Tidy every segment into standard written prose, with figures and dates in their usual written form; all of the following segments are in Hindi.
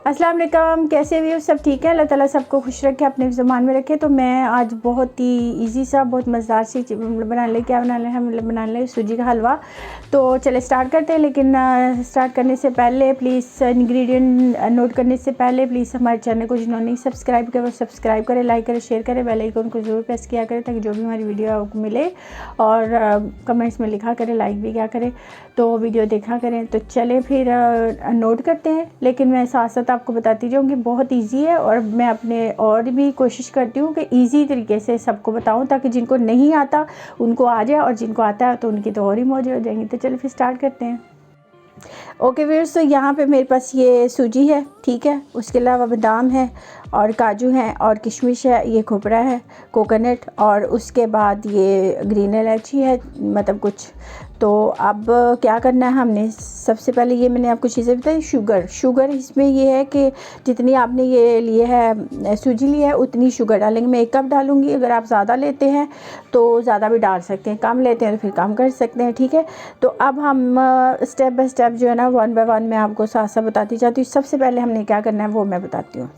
अस्सलाम वालेकुम, कैसे भी हो? सब ठीक है। अल्लाह ताला सबको खुश रखे, अपने ज़ुबान में रखे। तो मैं आज बहुत ही इजी सा बहुत मज़ेदार सी क्या बनाने हम बना लें सूजी का हलवा। तो चले स्टार्ट करते हैं। लेकिन स्टार्ट करने से पहले प्लीज़ इंग्रेडिएंट नोट करने से पहले प्लीज़ हमारे चैनल को जिन्होंने नहीं सब्सक्राइब किया वो सब्सक्राइब करें, लाइक करें, शेयर करें, बेल आइकन को ज़रूर प्रेस किया करें ताकि जो भी हमारी वीडियो आपको मिले। और कमेंट्स में लिखा करें, लाइक भी क्या करें, तो वीडियो देखा करें। तो चले फिर नोट करते हैं। लेकिन मैं साथ साथ आपको बताती जाऊँगी, बहुत इजी है और मैं अपने और भी कोशिश करती हूँ कि इजी तरीके से सबको बताऊँ ताकि जिनको नहीं आता उनको आ जाए और जिनको आता है तो उनकी तो और ही मौज हो जाएंगी। तो चलो फिर स्टार्ट करते हैं। ओके व्यूअर्स, तो यहाँ पे मेरे पास ये सूजी है, ठीक है। उसके अलावा बादाम है और काजू हैं और किशमिश है, ये खोपरा है, कोकोनट, और उसके बाद ये ग्रीन इलायची है, मतलब कुछ। तो अब क्या करना है हमने, सबसे पहले ये मैंने आपको चीज़ें बताई। शुगर इसमें ये है कि जितनी आपने ये लिए है सूजी ली है उतनी शुगर डालेंगे। मैं 1 कप डालूँगी। अगर आप ज़्यादा लेते हैं तो ज़्यादा भी डाल सकते हैं, कम लेते हैं तो फिर कम कर सकते हैं, ठीक है। तो अब हम स्टेप बाय स्टेप जो है ना 1 बाय 1 मैं आपको साथ साथ बताती जाती हूँ। सबसे पहले हमने क्या करना है वो मैं बताती हूँ।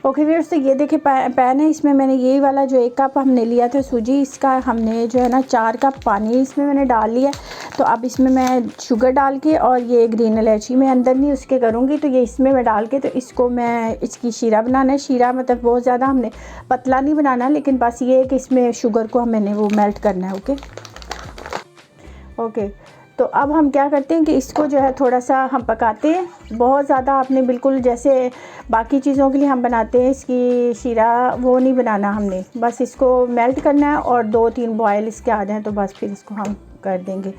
ओके व्यूअर्स, तो ये देखिए पैन है। इसमें मैंने यही वाला जो 1 कप हमने लिया था सूजी, इसका हमने जो है ना 4 कप पानी इसमें मैंने डाल लिया। तो अब इसमें मैं शुगर डाल के और ये ग्रीन इलायची मैं अंदर नहीं उसके करूँगी, तो ये इसमें मैं डाल के तो इसको मैं इसकी शीरा बनाना है। शीरा मतलब बहुत ज़्यादा हमने पतला नहीं बनाना, लेकिन बस ये है कि इसमें शुगर को मैंने वो मेल्ट करना है। ओके, तो अब हम क्या करते हैं कि इसको जो है थोड़ा सा हम पकाते हैं। बहुत ज़्यादा आपने बिल्कुल जैसे बाकी चीज़ों के लिए हम बनाते हैं इसकी शीरा वो नहीं बनाना हमने, बस इसको मेल्ट करना है और 2-3 बॉयल इसके आ जाएँ तो बस फिर इसको हम कर देंगे।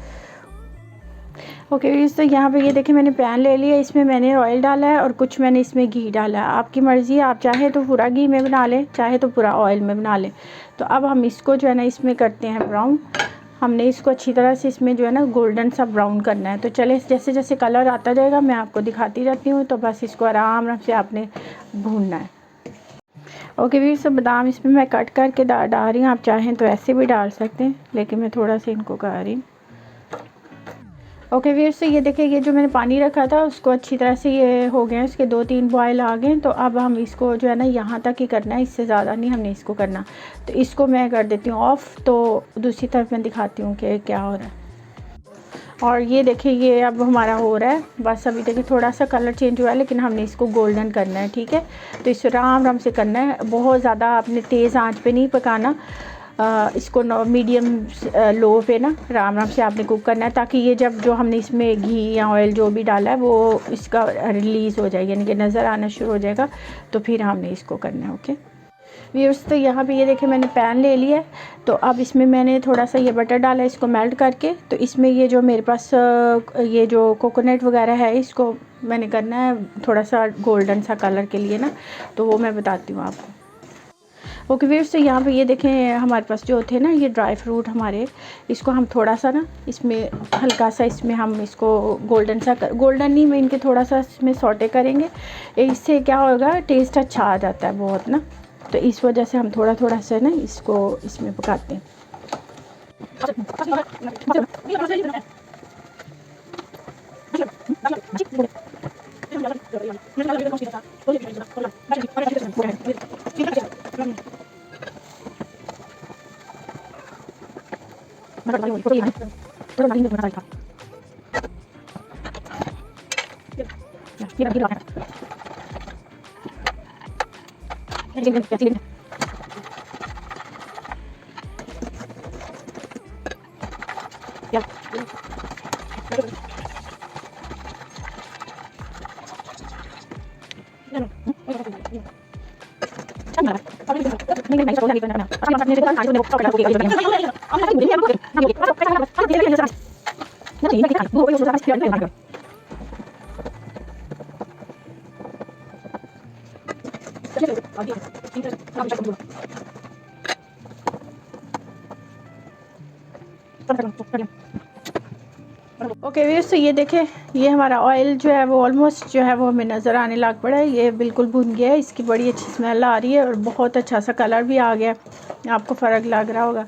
ओके, इस तो यहाँ पे ये देखिए मैंने पैन ले लिया, इसमें मैंने ऑयल डाला है और कुछ मैंने इसमें घी डाला है। आपकी मर्ज़ी है, आप चाहे तो पूरा घी में बना लें, चाहे तो पूरा ऑयल में बना लें। तो अब हम इसको जो है ना इसमें करते हैं ब्राउन। हमने इसको अच्छी तरह से इसमें जो है ना गोल्डन सा ब्राउन करना है। तो चले जैसे जैसे कलर आता जाएगा मैं आपको दिखाती रहती हूँ। तो बस इसको आराम से आपने भूनना है। ओके वीर, सब बादाम इसमें मैं कट करके डाल रही हूँ। आप चाहें तो ऐसे भी डाल सकते हैं, लेकिन मैं थोड़ा सा इनको कर रही हूँ। ओके वीर, से ये देखिए ये जो मैंने पानी रखा था उसको अच्छी तरह से ये हो गए, इसके 2-3 बॉयल आ गए। तो अब हम इसको जो है ना यहाँ तक ही करना है, इससे ज़्यादा नहीं हमने इसको करना। तो इसको मैं कर देती हूँ ऑफ़। तो दूसरी तरफ मैं दिखाती हूँ कि क्या हो रहा है। और ये देखिए ये अब हमारा हो रहा है। बस अभी देखिए थोड़ा सा कलर चेंज हुआ है, लेकिन हमने इसको गोल्डन करना है, ठीक है। तो इसे आराम से करना है, बहुत ज़्यादा आपने तेज़ आंच पे नहीं पकाना। इसको मीडियम लो पे ना आराम से आपने कुक करना है, ताकि ये जब जो हमने इसमें घी या ऑयल जो भी डाला है वो इसका रिलीज़ हो जाएगा, यानी कि नज़र आना शुरू हो जाएगा। तो फिर हमने इसको करना है। ओके व्यूअर्स, तो यहाँ पे ये देखिए मैंने पैन ले लिया है। तो अब इसमें मैंने थोड़ा सा ये बटर डाला है इसको मेल्ट करके। तो इसमें ये जो मेरे पास ये जो कोकोनट वगैरह है इसको मैंने करना है थोड़ा सा गोल्डन सा कलर के लिए ना, तो वो मैं बताती हूँ आपको। ओके व्यूअर्स, तो यहाँ पे ये देखें हमारे पास जो थे ना ये ड्राई फ्रूट हमारे, इसको हम थोड़ा सा ना इसमें हल्का सा इसमें हम इसको गोल्डन नहीं, मैं इनके थोड़ा सा इसमें सौटे करेंगे। इससे क्या होगा, टेस्ट अच्छा आ जाता है बहुत ना। तो इस वजह से हम थोड़ा थोड़ा सा ना इसको इसमें पकाते हैं। ओके व्यूअर्स, तो ये देखें ये हमारा ऑयल जो है वो ऑलमोस्ट जो है वो हमें नज़र आने लग पड़ा है। ये बिल्कुल भुन गया है, इसकी बड़ी अच्छी स्मेल आ रही है और बहुत अच्छा सा कलर भी आ गया, आपको फ़र्क लग रहा होगा।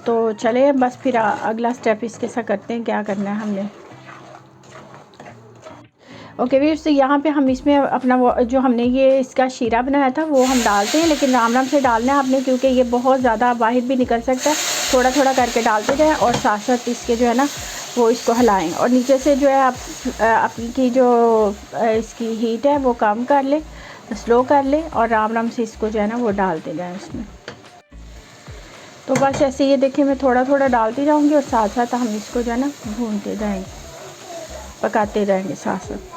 तो चले बस फिर अगला स्टेप इसके साथ करते हैं, क्या करना है हमने। ओके व्यूअर्स, तो यहाँ पे हम इसमें अपना वो जो हमने ये इसका शीरा बनाया था वो हम डालते हैं, लेकिन राम राम से डालना है आपने, क्योंकि ये बहुत ज़्यादा बाहर भी निकल सकता है। थोड़ा थोड़ा करके डालते जाएँ और साथ साथ इसके जो है ना वो इसको हिलाएं, और नीचे से जो है आप आपकी जो इसकी हीट है वो कम कर ले, स्लो कर ले, और राम राम से इसको जो है ना वो डालते जाएँ इसमें। तो बस ऐसे ये देखिए मैं थोड़ा थोड़ा डालती जाऊँगी और साथ साथ हम इसको जो है ना भूनते जाएंगे, पकाते रहेंगे साथ साथ।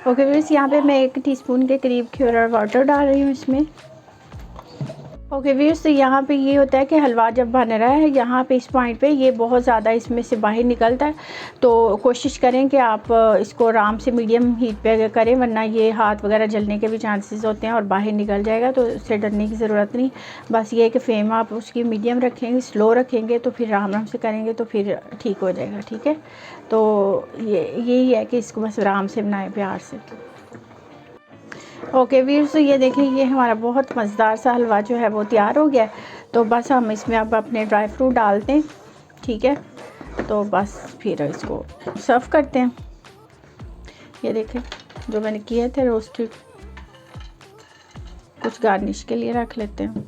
ओके व्यूअर्स, यहाँ पे मैं 1 टीस्पून के करीब क्यूरर वाटर डाल रही हूँ इसमें। ओके व्यूअर्स, तो यहाँ पे ये होता है कि हलवा जब बन रहा है यहाँ पे इस पॉइंट पे ये बहुत ज़्यादा इसमें से बाहर निकलता है, तो कोशिश करें कि आप इसको आराम से मीडियम हीट पे करें, वरना ये हाथ वगैरह जलने के भी चांसेस होते हैं और बाहर निकल जाएगा, तो उससे डरने की ज़रूरत नहीं। बस ये है कि फ्लेम आप उसकी मीडियम रखेंगे, स्लो रखेंगे तो फिर आराम से करेंगे तो फिर ठीक हो जाएगा। ठीक है, तो यही है कि इसको बस आराम से बनाएं, प्यार से। ओके व्यूअर्स, तो ये देखें ये हमारा बहुत मज़ेदार सा हलवा जो है वो तैयार हो गया है। तो बस हम इसमें अब अपने ड्राई फ्रूट डालते हैं। ठीक है, तो बस फिर इसको सर्व करते हैं। ये देखें जो मैंने किए थे रोस्टेड, कुछ गार्निश के लिए रख लेते हैं,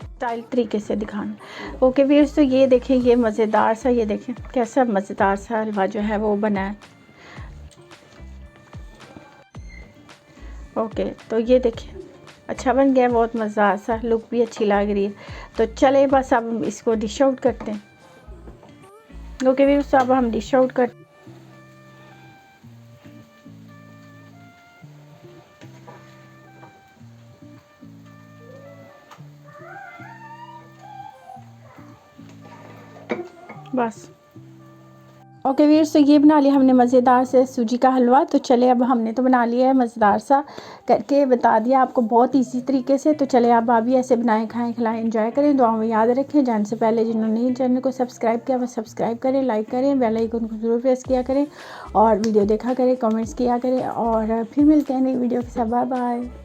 स्टाइल तरीके से दिखाना। ओके व्यूअर्स, तो ये देखें ये मज़ेदार सा, ये देखें कैसा मज़ेदार सा हलवा जो है वो बना है। ओके, तो ये देखिए अच्छा बन गया, बहुत मज़ेदार सा, लुक भी अच्छी लग रही है। तो चले बस अब इसको डिश आउट करते हैं। ओके व्यूअर्स, अब हम डिश आउट कर बस। ओके व्यूअर्स, तो ये बना लिया हमने मज़ेदार से सूजी का हलवा। तो चले अब हमने तो बना लिया है, मज़ेदार सा करके बता दिया आपको बहुत इजी तरीके से। तो चले अब आप भी ऐसे बनाएं, खाएं, खिलाएं, एंजॉय करें, दुआओं में याद रखें। जाने से पहले जिन्होंने चैनल को सब्सक्राइब किया वो सब्सक्राइब करें, लाइक करें, बेल आइकन को ज़रूर प्रेस किया करें, और वीडियो देखा करें, कमेंट्स किया करें, और फिर मिलते हैं नई वीडियो के साथ। Bye bye.